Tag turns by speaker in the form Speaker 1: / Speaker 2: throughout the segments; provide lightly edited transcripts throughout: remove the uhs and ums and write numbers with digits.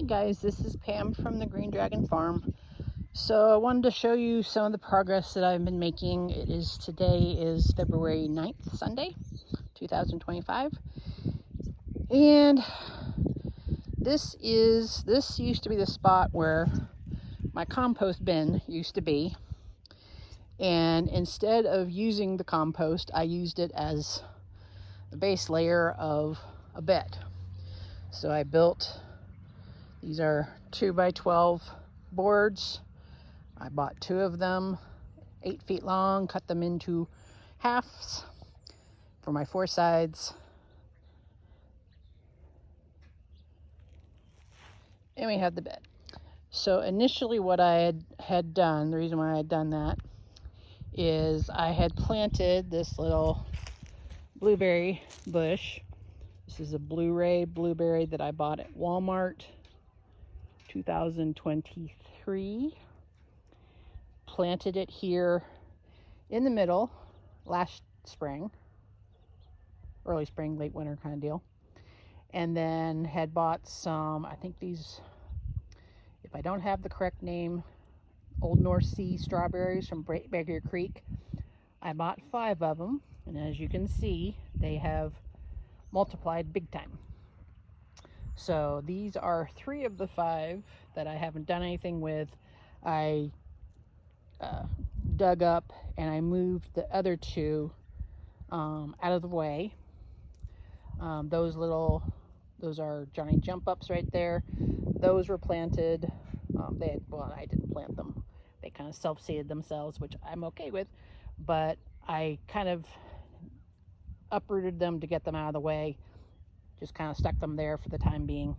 Speaker 1: guys, this is Pam from the Green Dragon Farm. So I wanted to show you some of the progress that I've been making. Today is February 9th, Sunday, 2025. And this used to be the spot where my compost bin used to be. And instead of using the compost, I used it as the base layer of a bed. So I built, these are 2x12 boards. I bought 2 of them, 8 feet long, cut them into halves for my 4 sides. And we have the bed. So initially what I had done, the reason why I had done that, is I had planted this little blueberry bush. This is a Blueray blueberry that I bought at Walmart, 2023. Planted it here in the middle last spring, early spring, late winter kind of deal. And then had bought some, I think these, if I don't have the correct name, Old North Sea strawberries from Baker Creek. I bought 5 of them, and as you can see, they have multiplied big time. So these are 3 of the 5 that I haven't done anything with. I dug up and I moved the other 2 out of the way. Those are Johnny jump ups right there. Those were planted. I didn't plant them. They kind of self-seeded themselves, which I'm okay with, but I kind of uprooted them to get them out of the way. Just kind of stuck them there for the time being.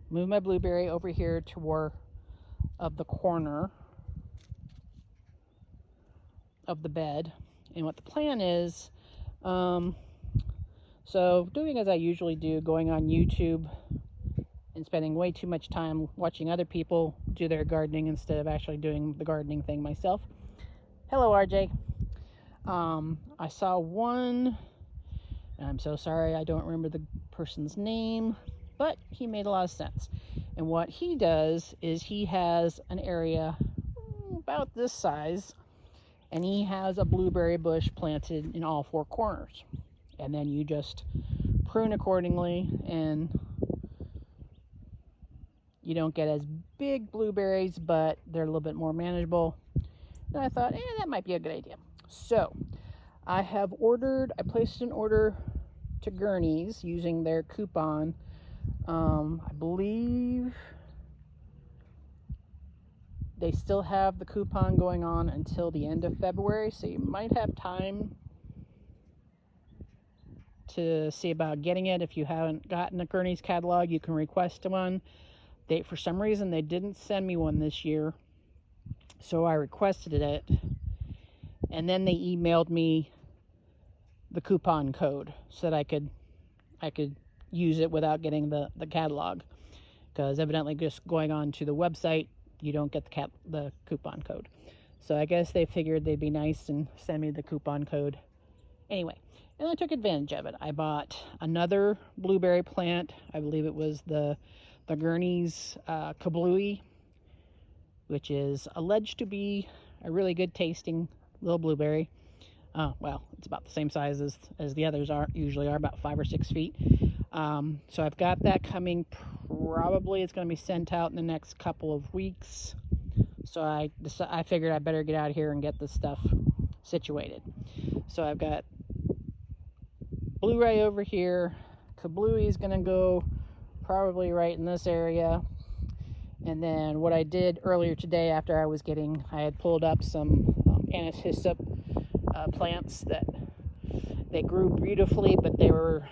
Speaker 1: Moved my blueberry over here toward the corner of the bed. And what the plan is, so doing as I usually do, going on YouTube and spending way too much time watching other people do their gardening instead of actually doing the gardening thing myself. Hello, RJ. I saw one, and I'm so sorry I don't remember the person's name, but he made a lot of sense. And what he does is he has an area about this size, and he has a blueberry bush planted in all 4 corners. And then you just prune accordingly, and you don't get as big blueberries, but they're a little bit more manageable. And I thought, that might be a good idea. So I placed an order to Gurney's using their coupon. I believe they still have the coupon going on until the end of February, so you might have time to see about getting it. If you haven't gotten a Gurney's catalog, you can request one. For some reason, they didn't send me one this year, so I requested it, and then they emailed me the coupon code so that I could use it without getting the catalog, because evidently just going on to the website, you don't get the coupon code. So I guess they figured they'd be nice and send me the coupon code anyway. And I took advantage of it. I bought another blueberry plant. I believe it was the Gurney's Ka-Bluey, which is alleged to be a really good tasting little blueberry. Well, it's about the same size as the others usually are, about 5 or 6 feet. So I've got that coming. Probably it's going to be sent out in the next couple of weeks. So I figured I better get out of here and get this stuff situated. So I've got Blueray over here. Ka-Bluey is going to go probably right in this area. And then what I did earlier today, after I had pulled up some anise hyssop plants that they grew beautifully, but they were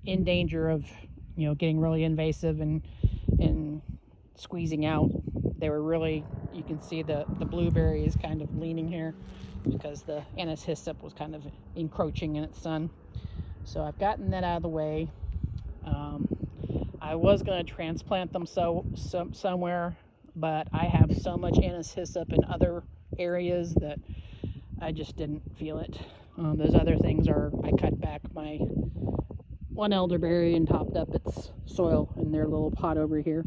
Speaker 1: in danger of getting really invasive and squeezing out. They were really, you can see the blueberry is kind of leaning here because the anise hyssop was kind of encroaching in its sun. So I've gotten that out of the way. I was going to transplant them somewhere, but I have so much anise hyssop in other areas that I just didn't feel it. Those other things I cut back my one elderberry and topped up its soil in their little pot over here.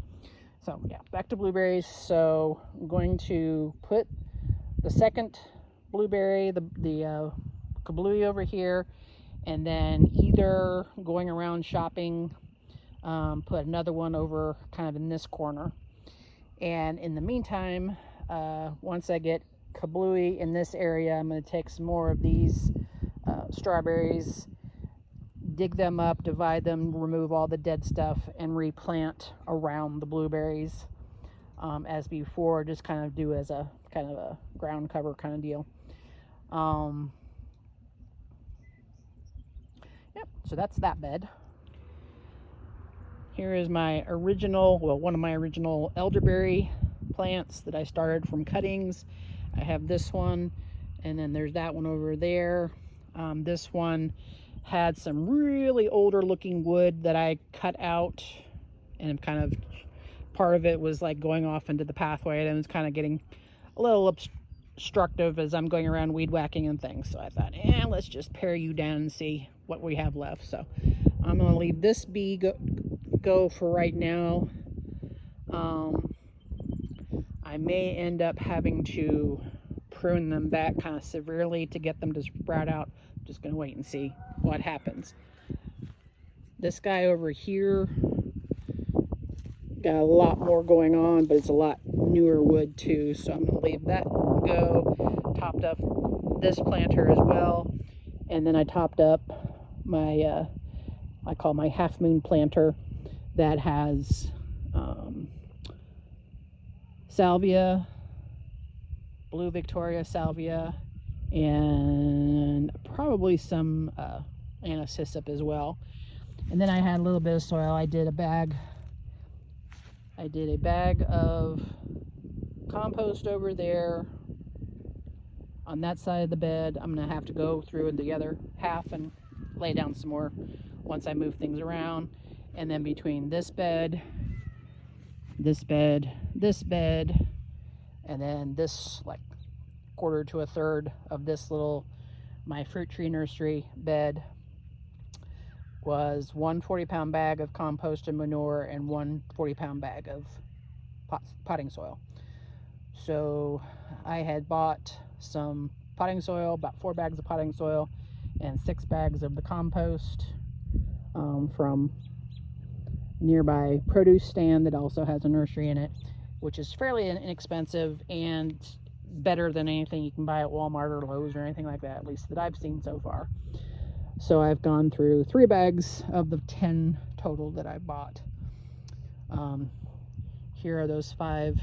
Speaker 1: So yeah, back to blueberries. So I'm going to put the second blueberry, the Ka-Bluey over here, and then either going around shopping, put another one over kind of in this corner. And in the meantime, once I get Ka-Bluey in this area, I'm going to take some more of these strawberries, dig them up, divide them, remove all the dead stuff, and replant around the blueberries as before. Just kind of do as a kind of a ground cover kind of deal. Yep, so that's that bed. Here is my original, well, one of my original elderberry plants that I started from cuttings. I have this one, and then there's that one over there. This one had some really older looking wood that I cut out, and kind of part of it was like going off into the pathway, and it was kind of getting a little obstructive as I'm going around weed whacking and things. So I thought, let's just pare you down and see what we have left. So I'm going to leave this bee go for right now. I may end up having to prune them back kind of severely to get them to sprout out. I'm just going to wait and see what happens. This guy over here got a lot more going on, but it's a lot newer wood too, so I'm going to leave that go. Topped up this planter as well, and then I topped up my I call my half moon planter that has salvia, blue Victoria salvia, and probably some anise hyssop as well. And then I had a little bit of soil. I did a bag of compost over there on that side of the bed. I'm gonna have to go through the other half and lay down some more once I move things around. And then between this bed, this bed, this bed, and then this like quarter to a third of this little my fruit tree nursery bed was one 40-pound bag of compost and manure and one 40-pound bag of potting soil. So I had bought some potting soil, about 4 bags of potting soil and 6 bags of the compost from nearby produce stand that also has a nursery in it, which is fairly inexpensive and better than anything you can buy at Walmart or Lowe's or anything like that, at least that I've seen so far. So I've gone through 3 bags of the 10 total that I bought. Here are those 5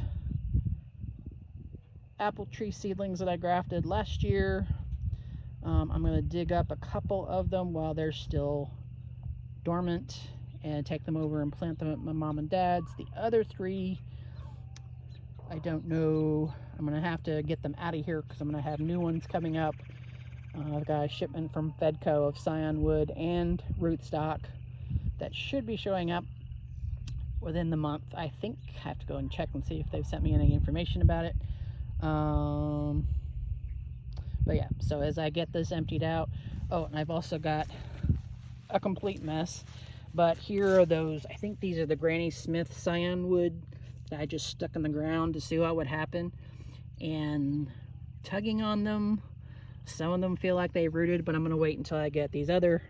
Speaker 1: apple tree seedlings that I grafted last year. I'm going to dig up a couple of them while they're still dormant and take them over and plant them at my mom and dad's. The other 3, I don't know. I'm going to have to get them out of here because I'm going to have new ones coming up. I've got a shipment from Fedco of scion wood and rootstock that should be showing up within the month. I think I have to go and check and see if they've sent me any information about it. But yeah, so as I get this emptied out, oh, and I've also got a complete mess. But here are those, I think these are the Granny Smith scion wood that I just stuck in the ground to see what would happen. And tugging on them, some of them feel like they rooted, but I'm going to wait until I get these other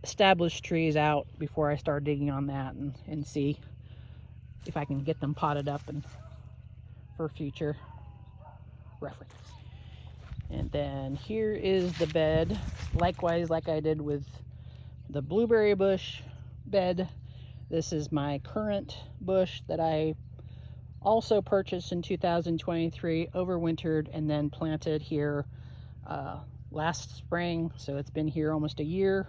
Speaker 1: established trees out before I start digging on that and see if I can get them potted up and for future reference. And then here is the bed, likewise like I did with the blueberry bush bed. This is my currant bush that I also purchased in 2023, overwintered, and then planted here last spring. So it's been here almost a year,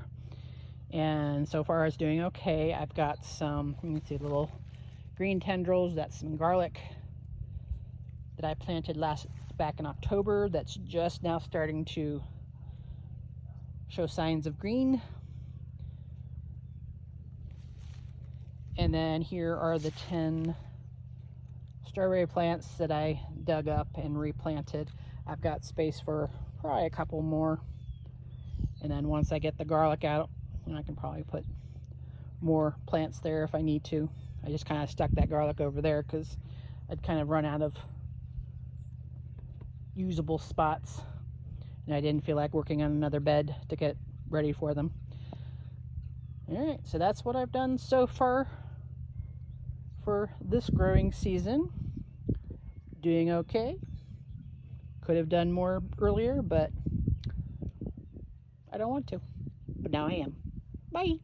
Speaker 1: and so far it's doing okay. I've got some, you can see little green tendrils. That's some garlic that I planted back in October that's just now starting to show signs of green. And then here are the 10 strawberry plants that I dug up and replanted. I've got space for probably a couple more. And then once I get the garlic out, I can probably put more plants there if I need to. I just kind of stuck that garlic over there because I'd kind of run out of usable spots, and I didn't feel like working on another bed to get ready for them. Alright, so that's what I've done so far for this growing season. Doing okay. Could have done more earlier, but I don't want to. But now I am. Bye!